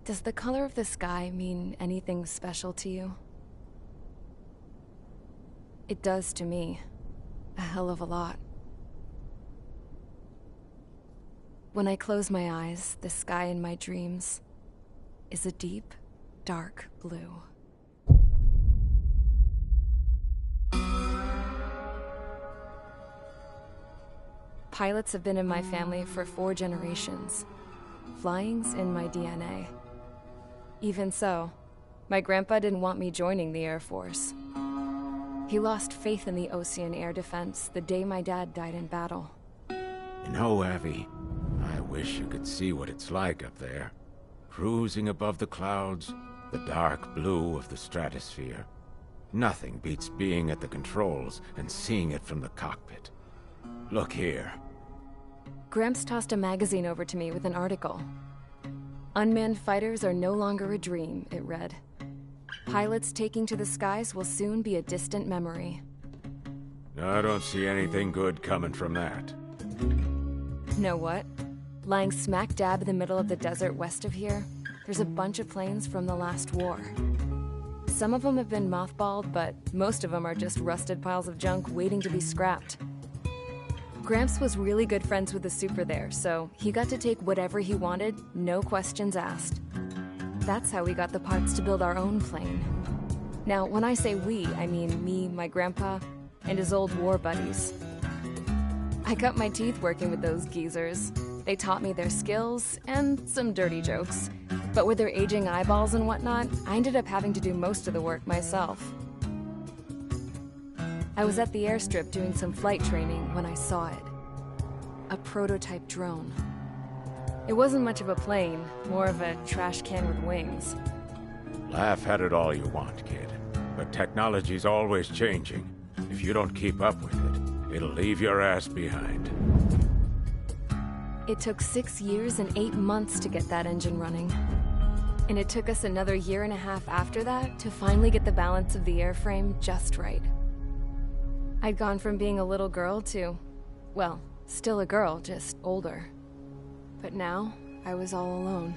Does the color of the sky mean anything special to you? It does to me. A hell of a lot. When I close my eyes, the sky in my dreams is a deep, dark blue. Pilots have been in my family for 4 generations. Flying's in my DNA. Even so, my grandpa didn't want me joining the Air Force. He lost faith in the Ocean Air Defense the day my dad died in battle. You know, Abby, I wish you could see what it's like up there. Cruising above the clouds, the dark blue of the stratosphere. Nothing beats being at the controls and seeing it from the cockpit. Look here. Gramps tossed a magazine over to me with an article. Unmanned fighters are no longer a dream, it read. Pilots taking to the skies will soon be a distant memory. I don't see anything good coming from that. Know what? Lying smack dab in the middle of the desert west of here, there's a bunch of planes from the last war. Some of them have been mothballed, but most of them are just rusted piles of junk waiting to be scrapped. Gramps was really good friends with the super there, so he got to take whatever he wanted, no questions asked. That's how we got the parts to build our own plane. Now, when I say we, I mean me, my grandpa, and his old war buddies. I cut my teeth working with those geezers. They taught me their skills, and some dirty jokes. But with their aging eyeballs and whatnot, I ended up having to do most of the work myself. I was at the airstrip doing some flight training when I saw it. A prototype drone. It wasn't much of a plane, more of a trash can with wings. Laugh at it all you want, kid. But technology's always changing. If you don't keep up with it, it'll leave your ass behind. It took 6 years and 8 months to get that engine running. And it took us another 1.5 years after that to finally get the balance of the airframe just right. I'd gone from being a little girl to, well, still a girl, just older. But now, I was all alone.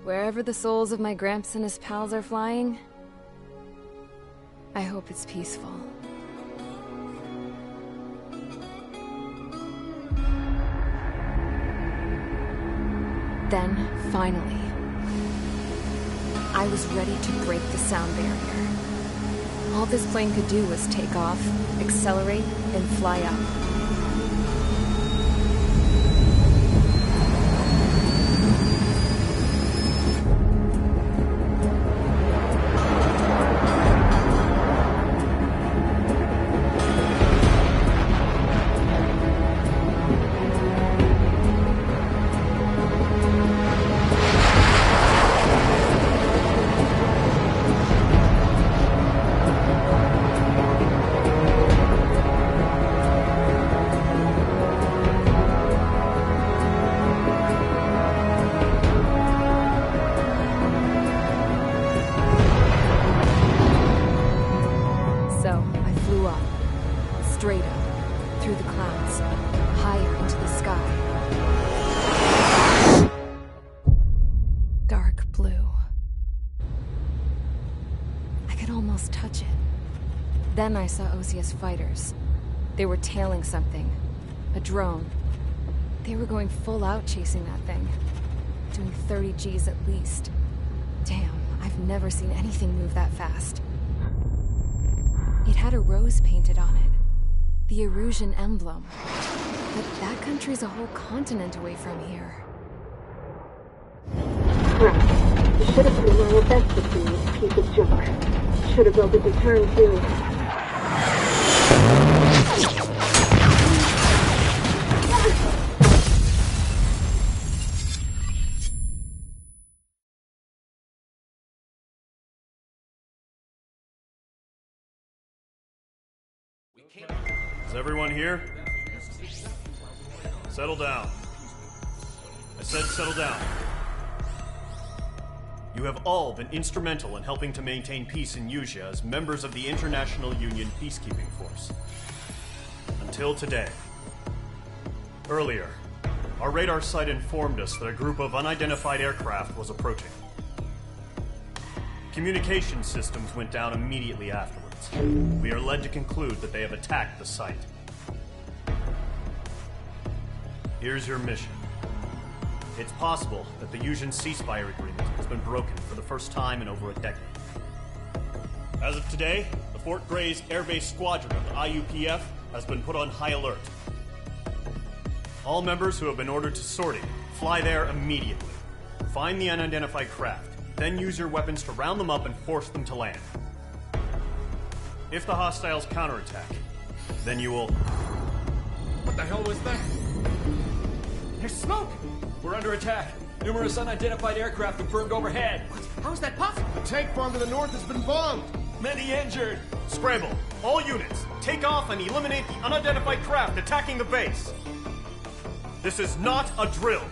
Wherever the souls of my Gramps and his pals are flying, I hope it's peaceful. Then, finally, I was ready to break the sound barrier. All this plane could do was take off, accelerate, and fly up. Straight up, through the clouds, higher into the sky. Dark blue. I could almost touch it. Then I saw Osia's fighters. They were tailing something. A drone. They were going full out chasing that thing. Doing 30 Gs at least. Damn, I've never seen anything move that fast. It had a rose painted on it. The Erusian emblem. But that country's a whole continent away from here. Right. You should have put in my best with you, piece of junk. Should have built a deterrent too. Is everyone here? Settle down. I said settle down. You have all been instrumental in helping to maintain peace in Usea as members of the International Union Peacekeeping Force. Until today. Earlier, Our radar site informed us that a group of unidentified aircraft was approaching. Communication systems went down immediately afterwards. We are led to conclude that they have attacked the site. Here's your mission. It's possible that the Yuuzhan ceasefire agreement has been broken for the first time in over a decade. As of today, the Fort Grays Air Base Squadron of the IUPF has been put on high alert. All members who have been ordered to sortie, fly there immediately. Find the unidentified craft, then use your weapons to round them up and force them to land. If the hostiles counterattack, then you will... What the hell was that? There's smoke! We're under attack. Numerous unidentified aircraft confirmed overhead. What? How is that possible? The tank farm to the north has been bombed. Many injured. Scramble! All units, take off and eliminate the unidentified craft attacking the base! This is not a drill!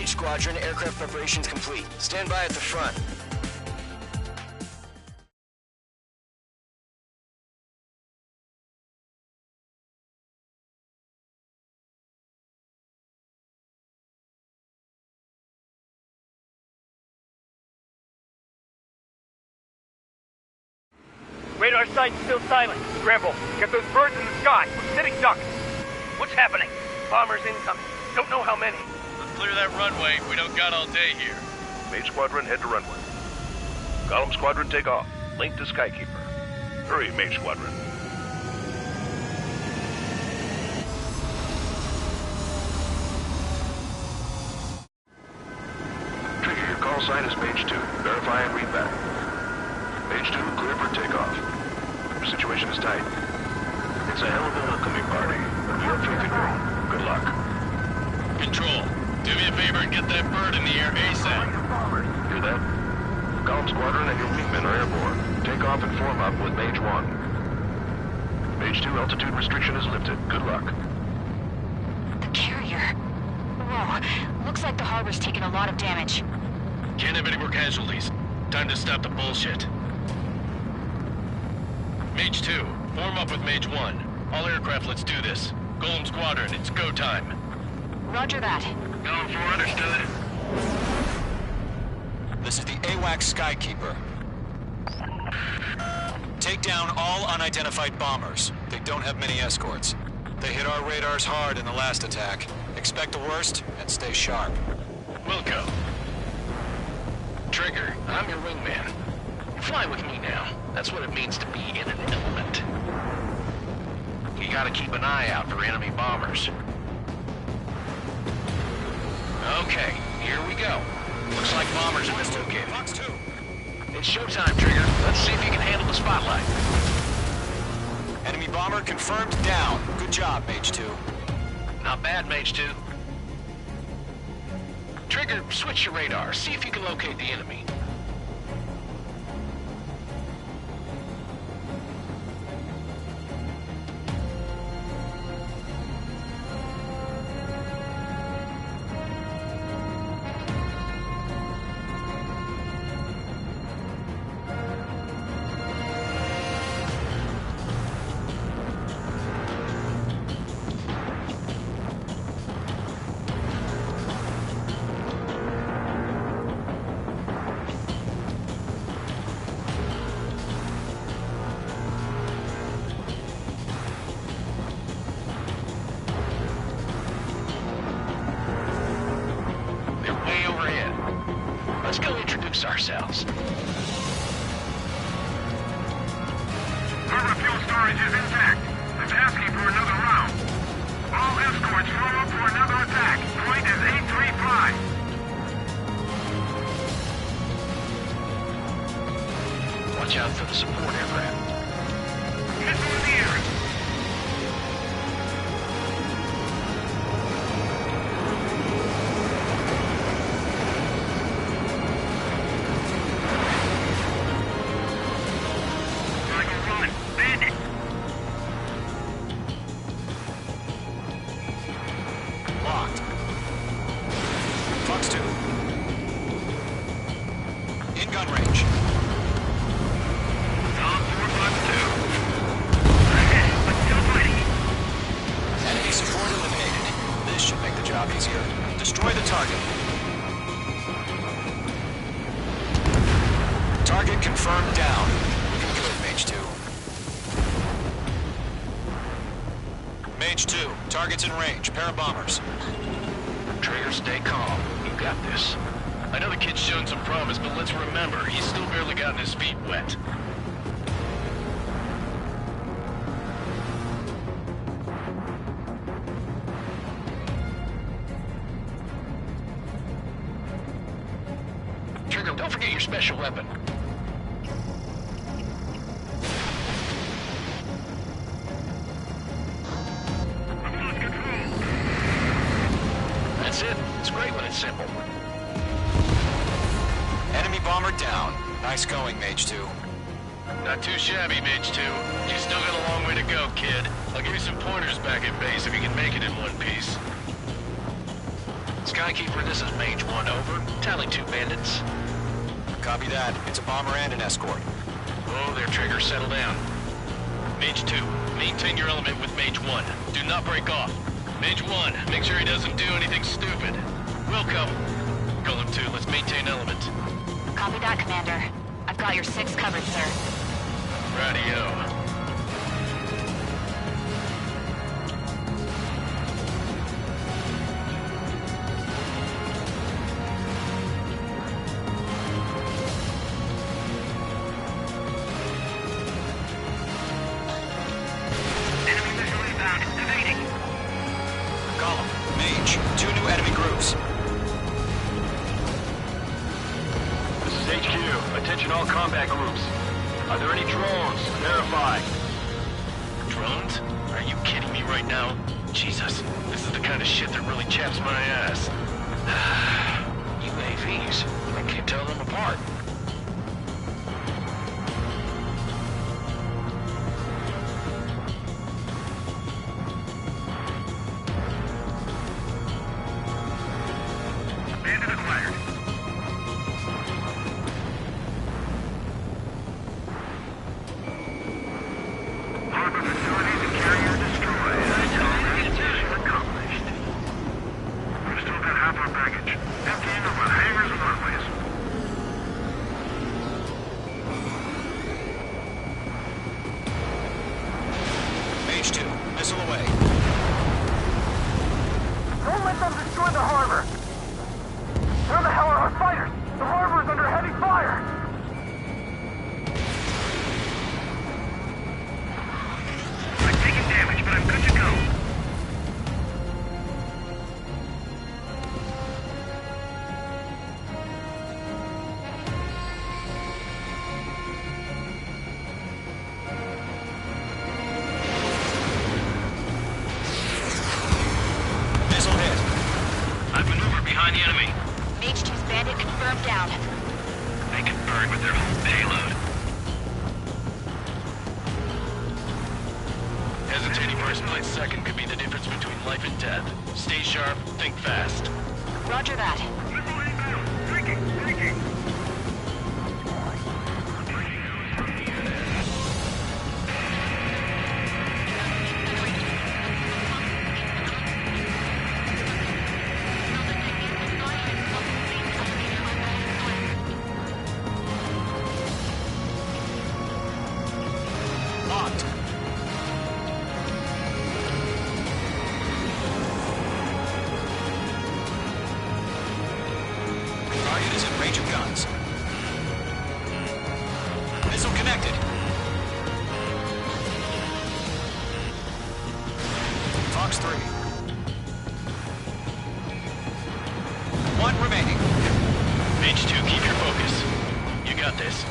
Squadron, aircraft preparations complete. Stand by at the front. Radar site's still silent. Scramble. Get those birds in the sky. We're sitting ducks. What's happening? Bombers incoming. Don't know how many. Clear that runway. We don't got all day here. Mage Squadron, head to runway. Column Squadron, take off. Link to Skykeeper. Hurry, Mage Squadron. Trigger, your call sign is Mage 2. Verify and read back. Mage 2, clear for takeoff. Your situation is tight. It's a hell of a welcoming party, but we have faith in you. Good luck. Control. Do me a favor and get that bird in the air ASAP. Hear that? Column Squadron and your wingmen are airborne. Take off and form up with Mage 1. Mage 2, altitude restriction is lifted. Good luck. The carrier. Whoa. Looks like the harbor's taken a lot of damage. Can't have any more casualties. Time to stop the bullshit. Mage 2, form up with Mage 1. All aircraft, let's do this. Golem Squadron, it's go time. Roger that. Going for understood. This is the AWACS Skykeeper. Take down all unidentified bombers. They don't have many escorts. They hit our radars hard in the last attack. Expect the worst and stay sharp. Wilco. Trigger, I'm your wingman. Fly with me now. That's what it means to be in an element. You gotta keep an eye out for enemy bombers. Okay, here we go. Looks like bombers have been located. Fox 2. It's showtime, Trigger. Let's see if you can handle the spotlight. Enemy bomber confirmed down. Good job, Mage 2. Not bad, Mage 2. Trigger, switch your radar. See if you can locate the enemy. brace ourselves. Harbor fuel storage is intact. It's asking for another round. All escorts form up for another attack. Point is 835. Watch out for the support aircraft. Missile in the air. Locked. Fox 2. In gun range. Enemy support eliminated. This should make the job easier. Destroy the target. Target confirmed down. Good, Mage 2. Mage 2, target's in range. Pair of bombers. Trigger, stay calm. You got this. I know the kid's shown some promise, but let's remember, he's still barely gotten his feet wet. Trigger, don't forget your special weapon. That's it. It's great when it's simple. Enemy bomber down. Nice going, Mage 2. Not too shabby, Mage 2. You still got a long way to go, kid. I'll give you some pointers back at base if you can make it in one piece. Skykeeper, this is Mage 1, over. Tally 2 bandits. Copy that. It's a bomber and an escort. Oh, their Trigger, settle down. Mage 2, maintain your element with Mage 1. Do not break off. Mage 1, make sure he doesn't do anything stupid. Wilco. Golem 2, let's maintain element. Copy that, Commander. I've got your 6 covered, sir. Radio. Mage, 2 new enemy groups. This is HQ. Attention all combat groups. Are there any drones? Verify. Drones? Are you kidding me right now? Jesus, this is the kind of shit that really chaps my ass. UAVs. I can't tell them apart. Bandit acquired. Harbor facilities and carrier destroyed. Mission accomplished. We've still got half our baggage. Emptying over hangars and runways. Mage 2, missile away. Don't let them destroy the harbor! Where the hell are our fighters? The harbor is under heavy fire! I'm taking damage, but I'm good to go. Missile hit. I've maneuvered behind the enemy. Mage 2's bandit confirmed down. They can burn with their whole payload. Hesitating for a split second could be the difference between life and death. Stay sharp, think fast. Roger that. Missile inbound. Breaking. Locked. Target is in range of guns. connected. Fox 3. One remaining. Mage 2, keep your focus. You got this.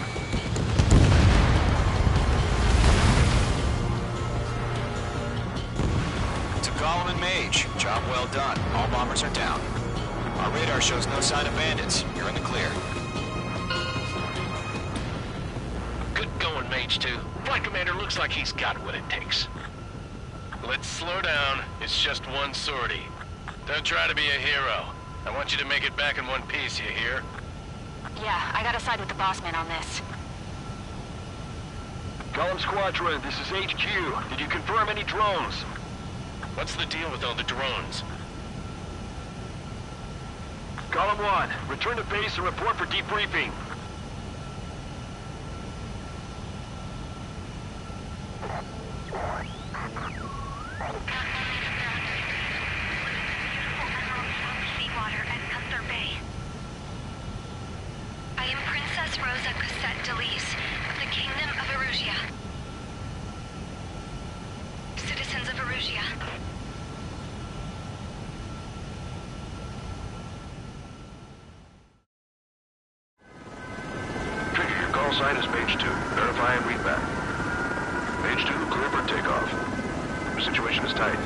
To Gollum and Mage, job well done. All bombers are down. Our radar shows no sign of bandits. You're in the clear. Good going, Mage 2. Flight Commander looks like he's got what it takes. Let's slow down. It's just one sortie. Don't try to be a hero. I want you to make it back in one piece, you hear? Yeah, I gotta side with the boss man on this. Gollum Squadron, this is HQ. Did you confirm any drones? What's the deal with all the drones? Column 1, return to base and report for debriefing. I am Princess Rosa Cassette Delise of the Kingdom of Erusia. Citizens of Erusia. Trigger, your call sign is Mage 2. Verify and read back. Mage 2, clear for takeoff. The situation is tight.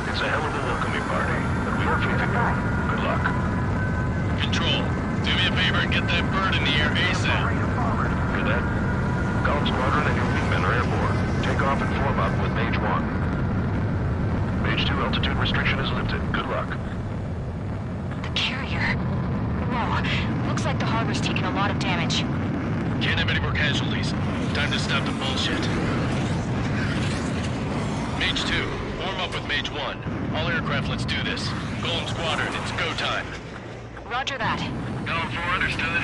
It's a hell of a welcoming party, but we have faith in you. Good luck. Control, do me a favor and get that bird in the air ASAP. Cadet, Gollum Squadron and your wingmen are airborne. Take off and form up with Mage 1. Mage 2, altitude restriction is lifted. Good luck. The carrier. Whoa, looks like the harbor's taken a lot of damage. Can't have any more casualties. Time to stop the bullshit. Mage 2, form up with Mage 1. All aircraft, let's do this. Golem Squadron, it's go time. Roger that. Golem 4, understood.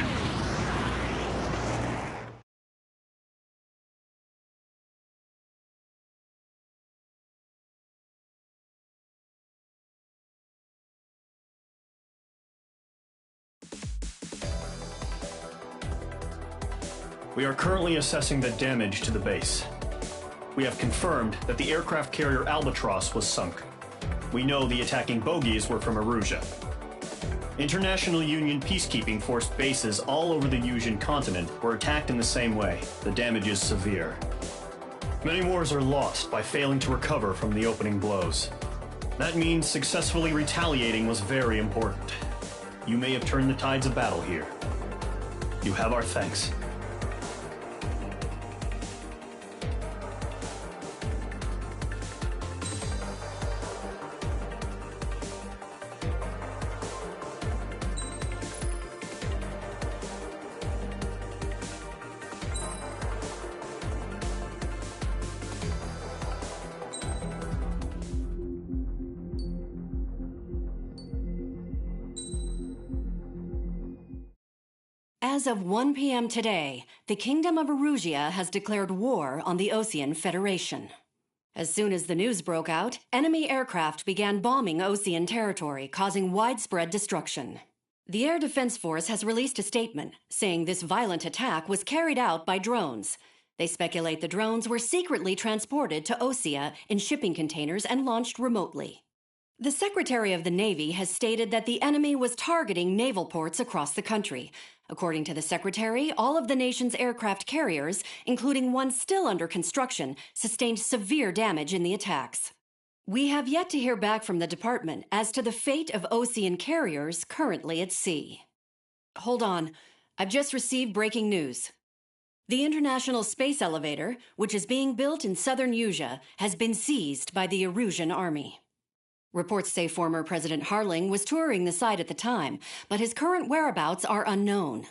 We are currently assessing the damage to the base. We have confirmed that the aircraft carrier Albatross was sunk. We know the attacking bogies were from Erusia. International Union peacekeeping force bases all over the Yusian continent were attacked in the same way. The damage is severe. Many wars are lost by failing to recover from the opening blows. That means successfully retaliating was very important. You may have turned the tides of battle here. You have our thanks. As of 1 p.m. today, the Kingdom of Erusia has declared war on the Osean Federation. As soon as the news broke out, enemy aircraft began bombing Osean territory, causing widespread destruction. The Air Defense Force has released a statement saying this violent attack was carried out by drones. They speculate the drones were secretly transported to Osea in shipping containers and launched remotely. The Secretary of the Navy has stated that the enemy was targeting naval ports across the country. According to the Secretary, all of the nation's aircraft carriers, including one still under construction, sustained severe damage in the attacks. We have yet to hear back from the department as to the fate of Osean carriers currently at sea. Hold on. I've just received breaking news. The International Space Elevator, which is being built in southern Yusia, has been seized by the Erusian army. Reports say former President Harling was touring the site at the time, but his current whereabouts are unknown.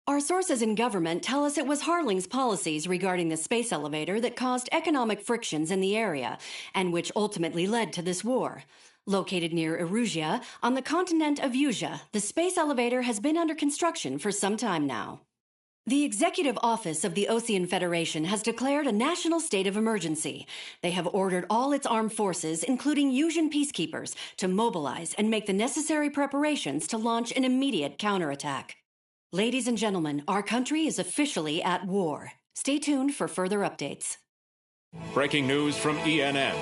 Our sources in government tell us it was Harling's policies regarding the space elevator that caused economic frictions in the area, and which ultimately led to this war. Located near Erusia, on the continent of Yusia, the space elevator has been under construction for some time now. The Executive Office of the Osean Federation has declared a national state of emergency. They have ordered all its armed forces, including Yusian peacekeepers, to mobilize and make the necessary preparations to launch an immediate counterattack. Ladies and gentlemen, our country is officially at war. Stay tuned for further updates. Breaking news from ENN.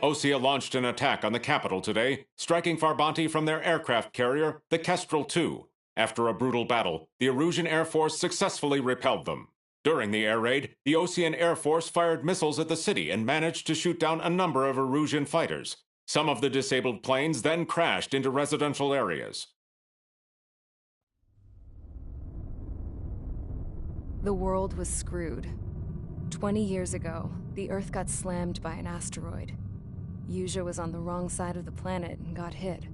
Osea launched an attack on the capital today, striking Farbanti from their aircraft carrier, the Kestrel II. After a brutal battle, the Erusian Air Force successfully repelled them. During the air raid, the Osean Air Force fired missiles at the city and managed to shoot down a number of Erusian fighters. Some of the disabled planes then crashed into residential areas. The world was screwed. 20 years ago, the Earth got slammed by an asteroid. Usea was on the wrong side of the planet and got hit.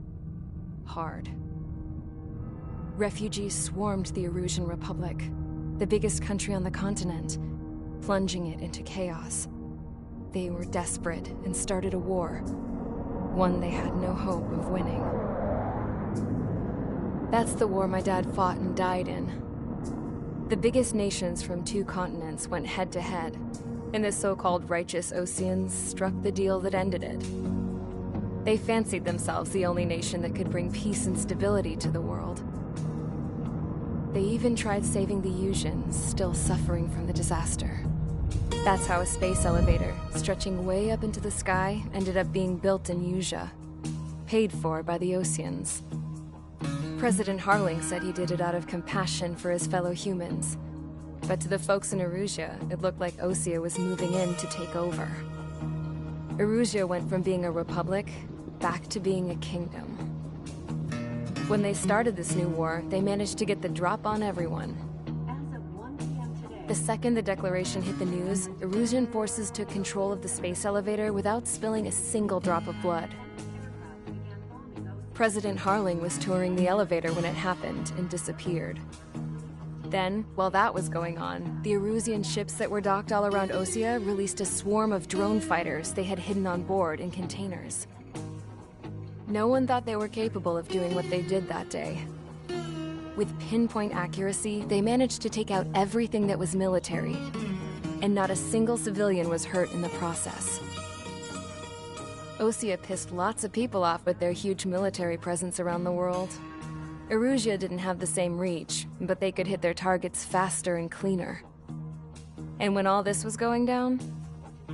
Hard. Refugees swarmed the Erusian Republic, the biggest country on the continent, plunging it into chaos. They were desperate and started a war, one they had no hope of winning. That's the war my dad fought and died in. The biggest nations from 2 continents went head-to-head, and the so-called righteous Oseans struck the deal that ended it. They fancied themselves the only nation that could bring peace and stability to the world. They even tried saving the Usians, still suffering from the disaster. That's how a space elevator, stretching way up into the sky, ended up being built in Usea, paid for by the Oseans. President Harling said he did it out of compassion for his fellow humans. But to the folks in Erusia, it looked like Osea was moving in to take over. Erusia went from being a republic back to being a kingdom. When they started this new war, they managed to get the drop on everyone. The second the declaration hit the news, Erusian forces took control of the space elevator without spilling a single drop of blood. President Harling was touring the elevator when it happened and disappeared. Then, while that was going on, the Erusian ships that were docked all around Osea released a swarm of drone fighters they had hidden on board in containers. No one thought they were capable of doing what they did that day. With pinpoint accuracy, they managed to take out everything that was military, and not a single civilian was hurt in the process. Osea pissed lots of people off with their huge military presence around the world. Erusia didn't have the same reach, but they could hit their targets faster and cleaner. And when all this was going down,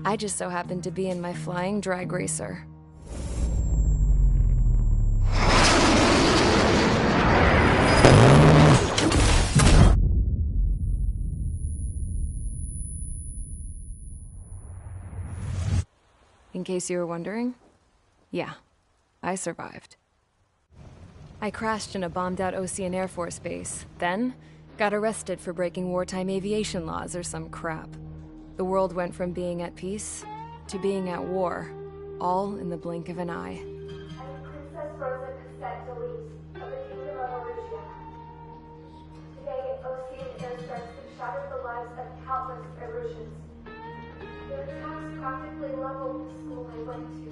I just so happened to be in my flying drag racer. In case you were wondering, yeah, I survived. I crashed in a bombed-out Osean Air Force base, then got arrested for breaking wartime aviation laws or some crap. The world went from being at peace to being at war, all in the blink of an eye. Princess Rosa of the Kingdom of Erusia. Today, Osean airstrikes have shattered the lives of countless Erusians. Their attacks practically leveled the school I went to.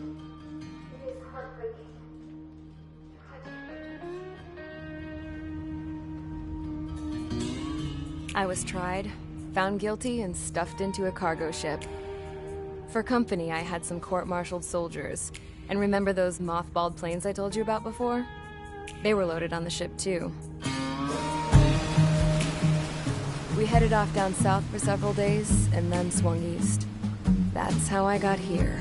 It is heartbreaking. I was tried, found guilty, and stuffed into a cargo ship. For company, I had some court-martialed soldiers. And remember those mothballed planes I told you about before? They were loaded on the ship, too. We headed off down south for several days, and then swung east. That's how I got here.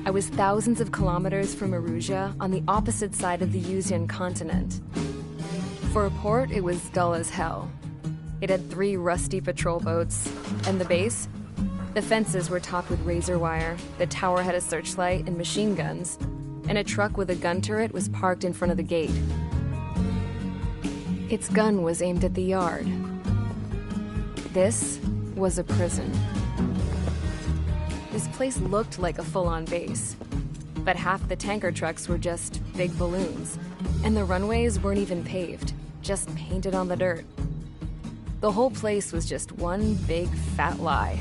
I was thousands of kilometers from Erusia, on the opposite side of the Usian continent. For a port, it was dull as hell. It had 3 rusty patrol boats, and the base? The fences were topped with razor wire, the tower had a searchlight and machine guns, and a truck with a gun turret was parked in front of the gate. Its gun was aimed at the yard. This was a prison. This place looked like a full-on base, but half the tanker trucks were just big balloons, and the runways weren't even paved, just painted on the dirt. The whole place was just one big fat lie.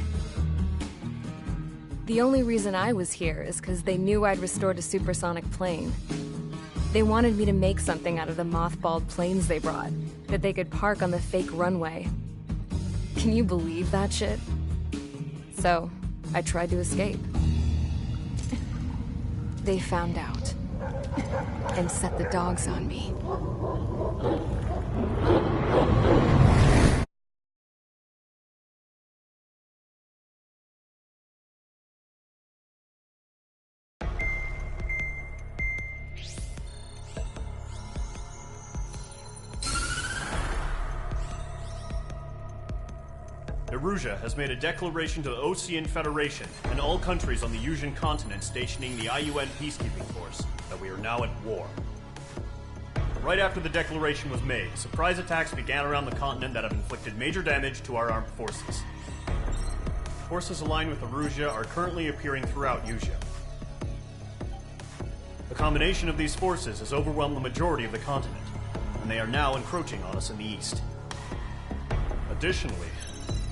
The only reason I was here is because they knew I'd restored a supersonic plane. They wanted me to make something out of the mothballed planes they brought, that they could park on the fake runway. Can you believe that shit? So, I tried to escape. They found out, and set the dogs on me. Erusia has made a declaration to the Ocean Federation and all countries on the Yusian continent stationing the IUN peacekeeping force that we are now at war. Right after the declaration was made, surprise attacks began around the continent that have inflicted major damage to our armed forces. Forces aligned with Erusia are currently appearing throughout Yusia. The combination of these forces has overwhelmed the majority of the continent, and they are now encroaching on us in the east. Additionally,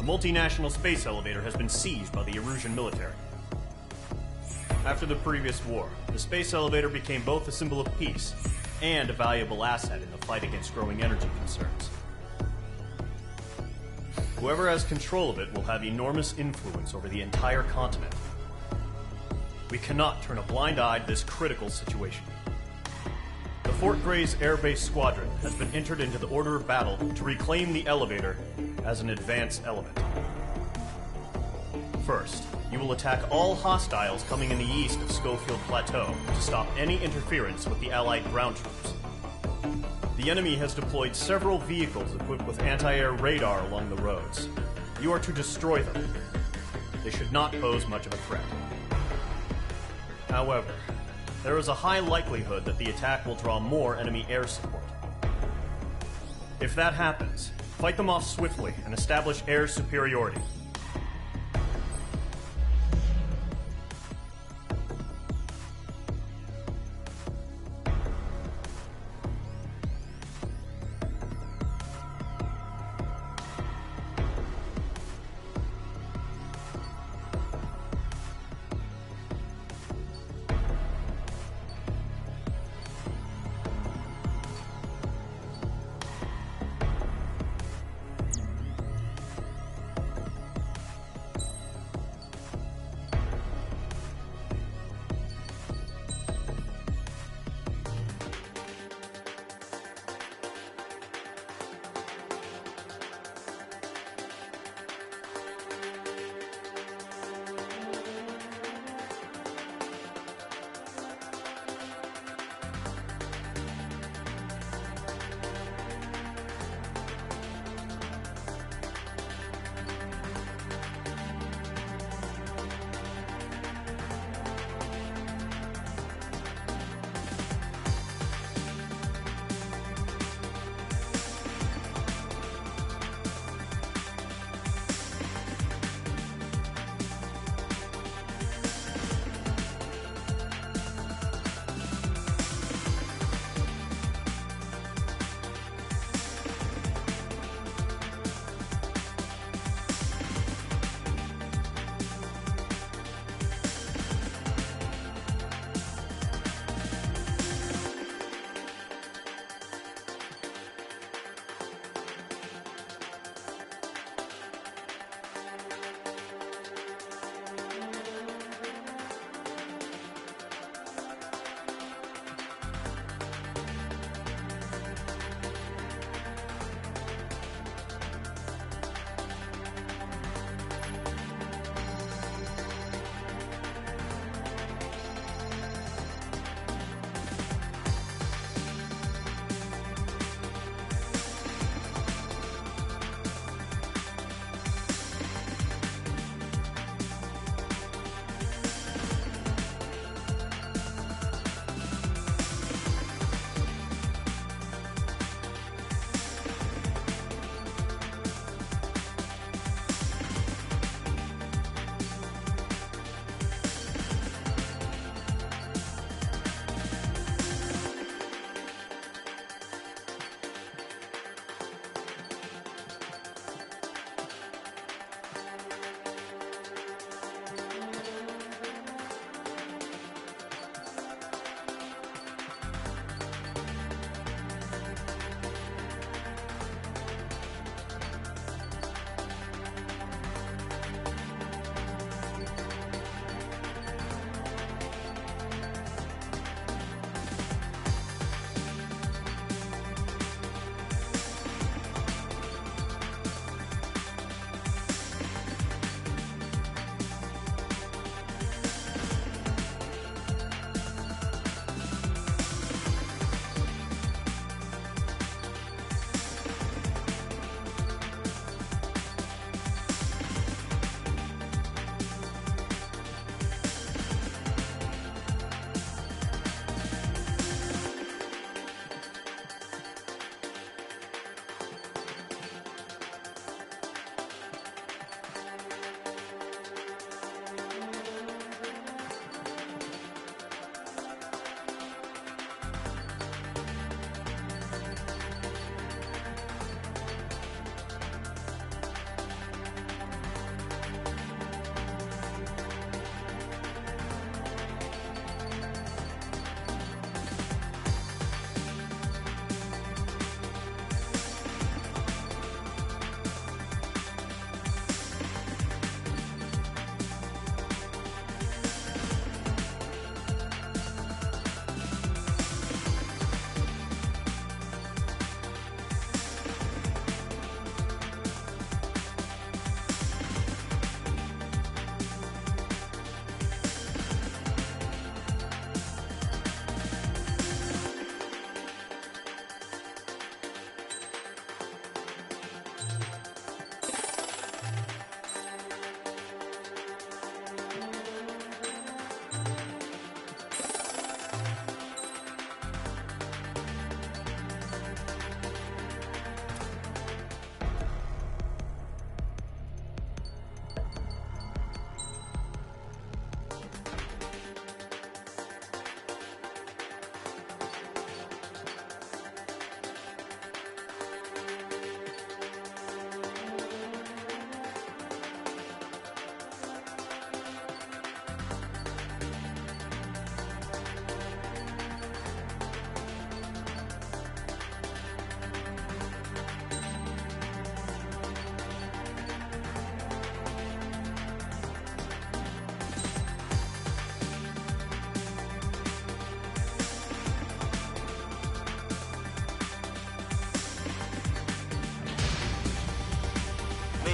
the multinational space elevator has been seized by the Erusian military. After the previous war, the space elevator became both a symbol of peace and a valuable asset in the fight against growing energy concerns. Whoever has control of it will have enormous influence over the entire continent. We cannot turn a blind eye to this critical situation. The Fort Gray's Air Base Squadron has been entered into the order of battle to reclaim the elevator as an advanced element. First, you will attack all hostiles coming in the east of Schofield Plateau to stop any interference with the Allied ground troops. The enemy has deployed several vehicles equipped with anti-air radar along the roads. You are to destroy them. They should not pose much of a threat. However, there is a high likelihood that the attack will draw more enemy air support. If that happens, fight them off swiftly and establish air superiority.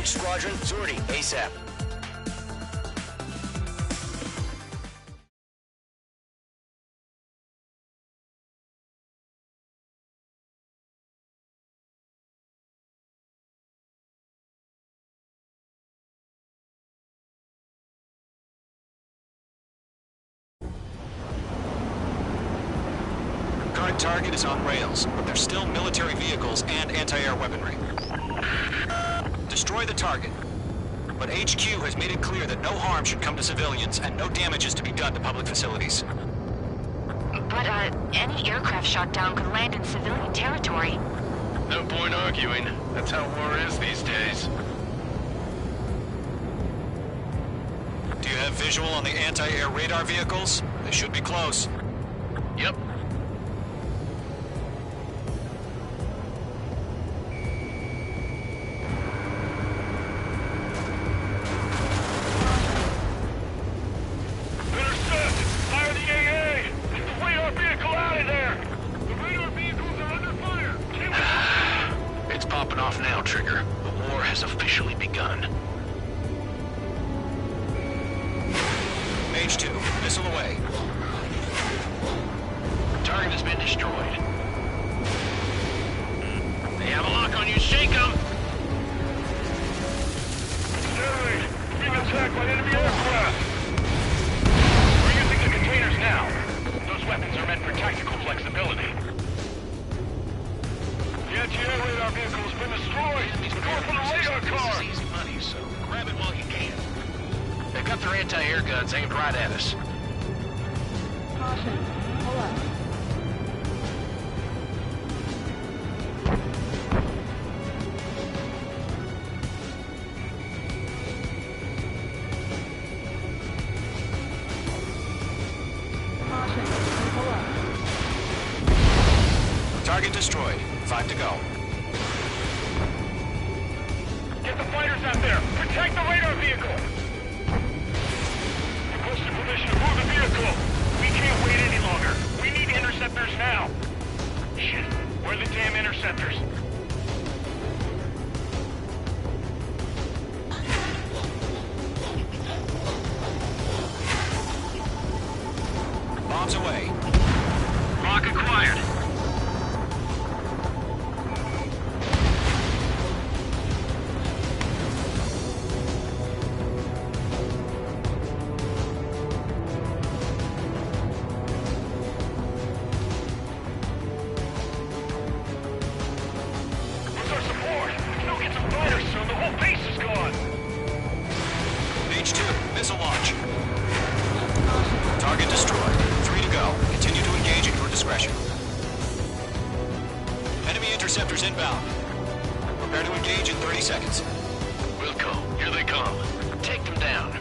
Each squadron, sortie, ASAP. Current target is on rails, but there's still military vehicles and anti-air weaponry. Destroy the target. But HQ has made it clear that no harm should come to civilians and no damage is to be done to public facilities. But, any aircraft shot down could land in civilian territory. No point arguing. That's how war is these days. Do you have visual on the anti-air radar vehicles? They should be close. Yep. Off now, Trigger. The war has officially begun. Mage 2, missile away. Target has been destroyed. They have a lock on you, shake them! Generate! Being attacked by enemy aircraft! We're using the containers now. Those weapons are meant for tactical flexibility. The anti-air radar vehicle has been destroyed! Go for the radar car! This is easy money, so grab it while you can. They've got their anti-air guns aimed right at us. Caution. Pull up. Caution. Pull up. Target destroyed. 5 to go. Get the fighters out there! Protect the radar vehicle! Requesting permission to move the vehicle! We can't wait any longer! We need interceptors now! Shit, where are the damn interceptors? Bombs away. Lock acquired. Where's our support? If we don't get some fighters soon, the whole base is gone! Mage 2, missile launch. Target destroyed. 3 to go. Continue to engage at your discretion. Enemy interceptors inbound. Prepare to engage in 30 seconds. Wilco, here they come. Take them down.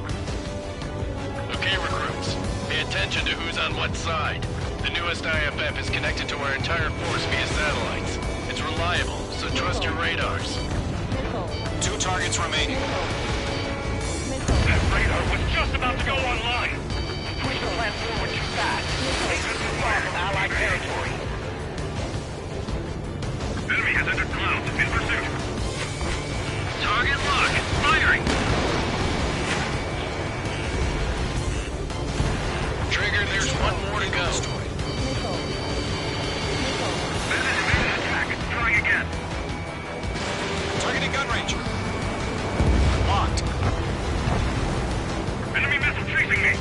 Okay, recruits. Pay attention to who's on what side. The newest IFF is connected to our entire force via satellites. It's reliable, so trust your radars. 2 targets remaining. That radar was just about to go online! Push the plan forward too fast. Take us too far from Allied territory. Enemy has entered clouds. In pursuit. Target lock. Firing. Trigger, there's one more to go. Enemy attack. Trying again. Targeting gun range. Locked. Enemy missile chasing me.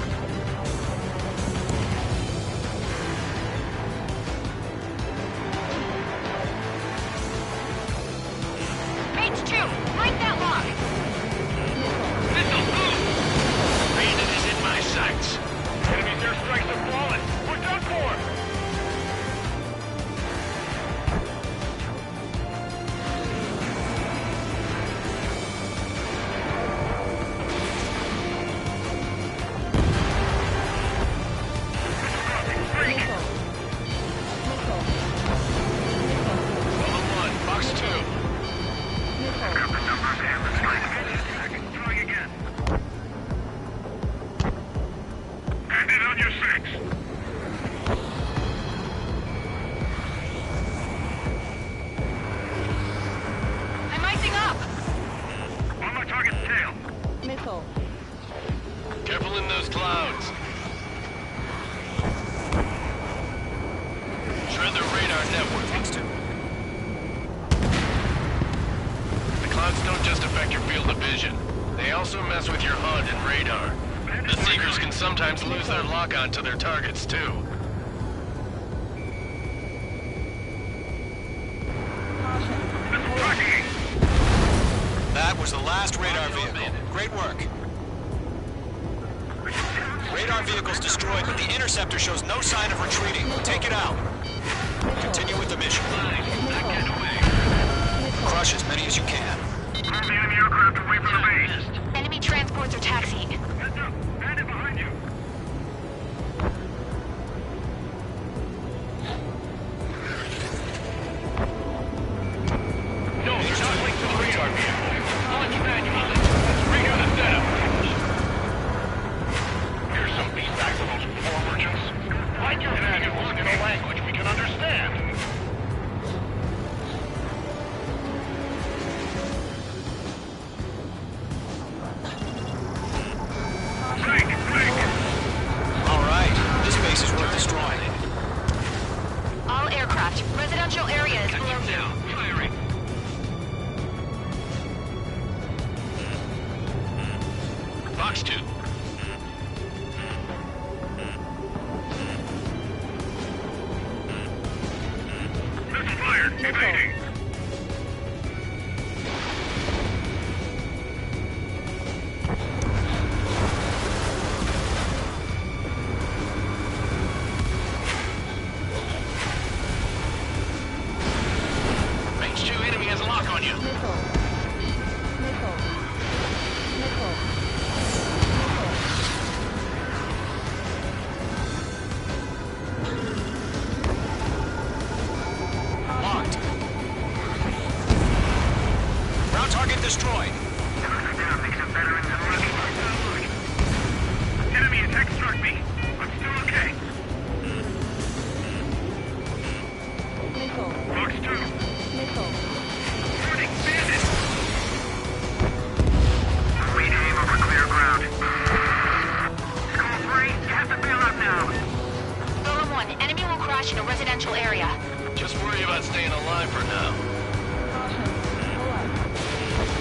our network. Fox 2. The clouds don't just affect your field of vision. They also mess with your HUD and radar. The Seekers can sometimes lose their lock-on to their targets, too. That was the last radar vehicle. Great work. Radar vehicle's destroyed, but the interceptor shows no sign of retreating. Take it out. Continue with the mission. Crush as many as you can. Call the enemy aircraft away from the base. Enemy transports are taxiing. Heads up. Bandit behind you. No, there's not linked to the radar vehicle. Launch manually. Let's redo the setup. Here's some feedback from those war merchants. Write your manuals in a language we can understand. All right, this base is worth destroying. All aircraft. Residential area is below you. Firing. Fox 2. Missile fired. Evading. Range 2, enemy has a lock on you. Locked. Ground target destroyed. Enemy attack struck me. I'm still okay. Fox 2. Warning, bandit! We aim over clear ground. School 3, you have to bail out now. Golem 1, enemy will crash in a residential area. Just worry about staying alive for now.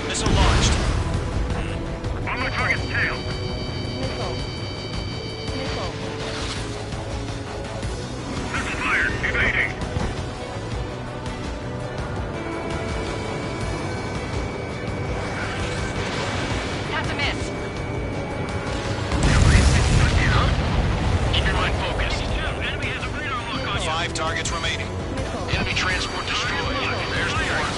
Missile launched. On my target's tail. Missile fired. Evading. That's a miss. Keep your mind focused. Enemy has a radar lock on you. 5 targets remaining. Enemy transport destroyed. There's the one.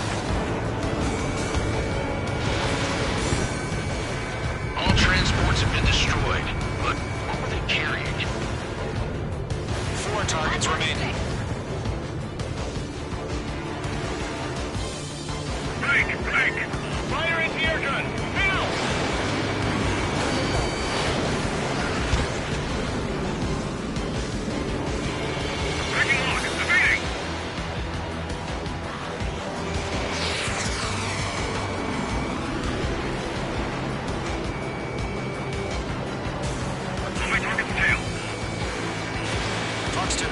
All transports have been destroyed. But what were they carrying? 4 targets remaining. Break! Fire anti-air gun! Now! Breaking lock! Evading! On my target's tail. Fox 2.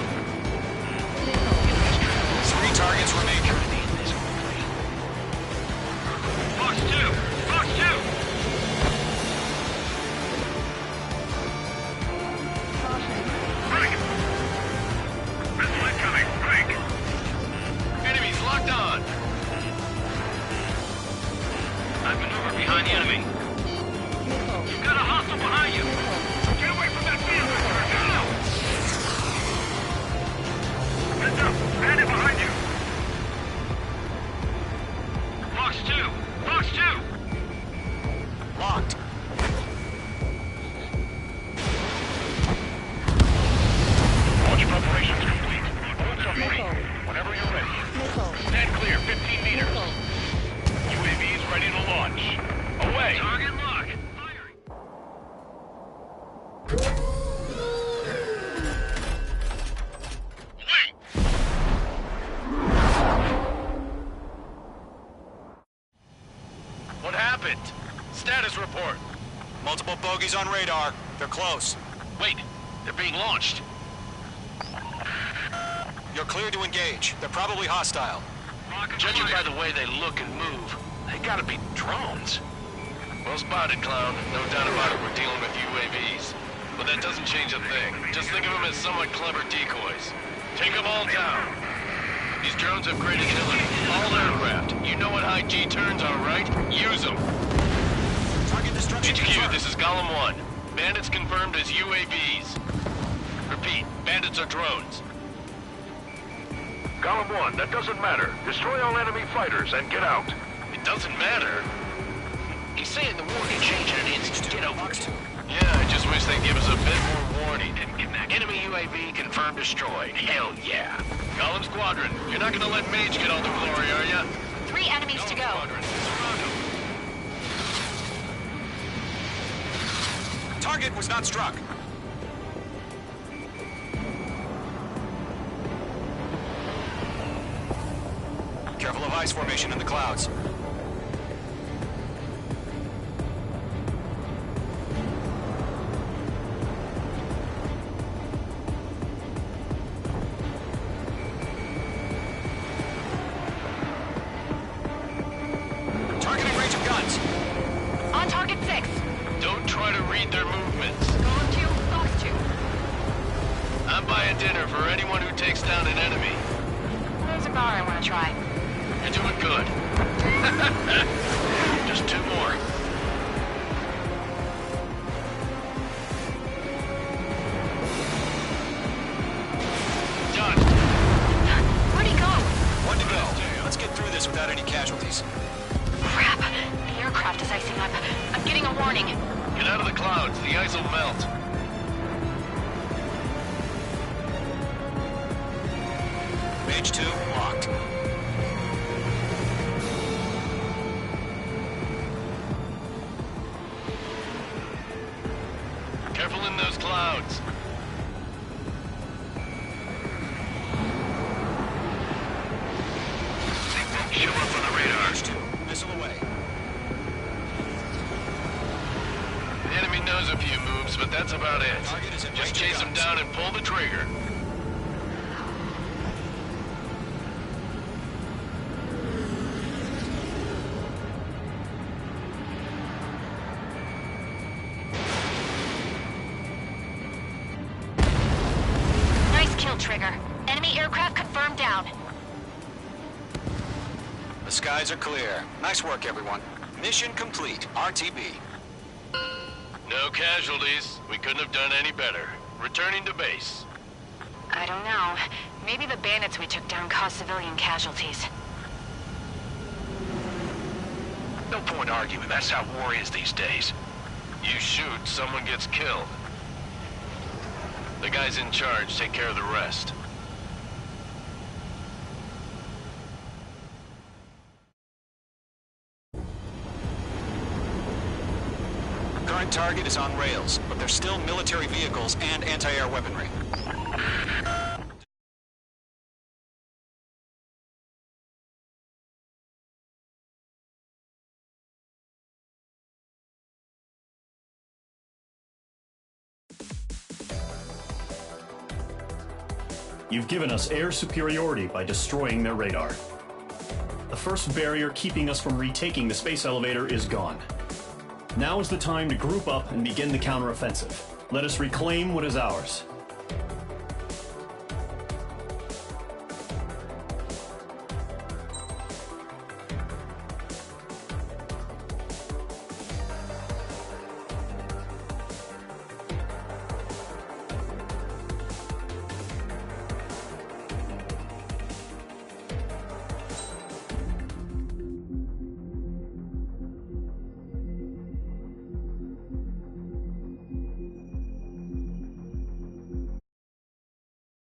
3 targets remaining. Fox 2! Fox 2! Break! Missile incoming! Break! Enemies locked on. I've maneuvered behind the enemy. You've got a hostile behind you! Get away from that vehicle! Now! Heads up! Bandit behind you! Fox 2! Fox 2! Locked. Launch preparations complete. Bolts are free. Whenever you're ready. Stand clear, 15 meters. UAVs ready to launch. Away! Target lock! Firing! Wait! What happened? Status report. Multiple bogeys on radar. They're close. Wait, they're being launched. You're clear to engage. They're probably hostile. Judging by the way they look and move, they gotta be drones. Well spotted, clown. No doubt about it, we're dealing with UAVs. But that doesn't change a thing. Just think of them as somewhat clever decoys. Take them all down. These drones have great agility. All aircraft. You know what high G turns are, right? Use them. Target destruction. HQ, this is Golem 1. Bandits confirmed as UAVs. Repeat, bandits are drones. Golem 1, that doesn't matter. Destroy all enemy fighters and get out. It doesn't matter? He's saying the war can change in an instant. Get over it. Yeah, I just wish they'd give us a bit more warning. Enemy UAV confirmed destroyed. Hell yeah. Golem Squadron, you're not gonna let Mage get all the glory, are ya? 3 enemies to go. Squadron, surround them. Target was not struck. Careful of ice formation in the clouds. Targeting range of guns. On target 6. Don't try to read their movements. Golem 2, Fox 2. I'm buying dinner for anyone who takes down an enemy. There's a bar I want to try. You're doing good. Just 2 more. Done. Where'd he go? 1 to go. Let's get through this without any casualties. Crap. The aircraft is icing up. I'm getting a warning. Get out of the clouds. The ice will melt. Mage 2, locked. Careful in those clouds. They won't show up on the radar. Mage 2, missile away. The enemy knows a few moves, but that's about it. Target is in Just range of chase them guns. down and pull the trigger. Nice kill, Trigger. Enemy aircraft confirmed down. The skies are clear. Nice work, everyone. Mission complete. RTB. No casualties. We couldn't have done any better. Returning to base. I don't know. Maybe the bandits we took down caused civilian casualties. No point arguing. That's how war is these days. You shoot, someone gets killed. The guys in charge take care of the rest. Current target is on rails, but there's still military vehicles and anti-air weaponry. You've given us air superiority by destroying their radar. The first barrier keeping us from retaking the space elevator is gone. Now is the time to group up and begin the counteroffensive. Let us reclaim what is ours.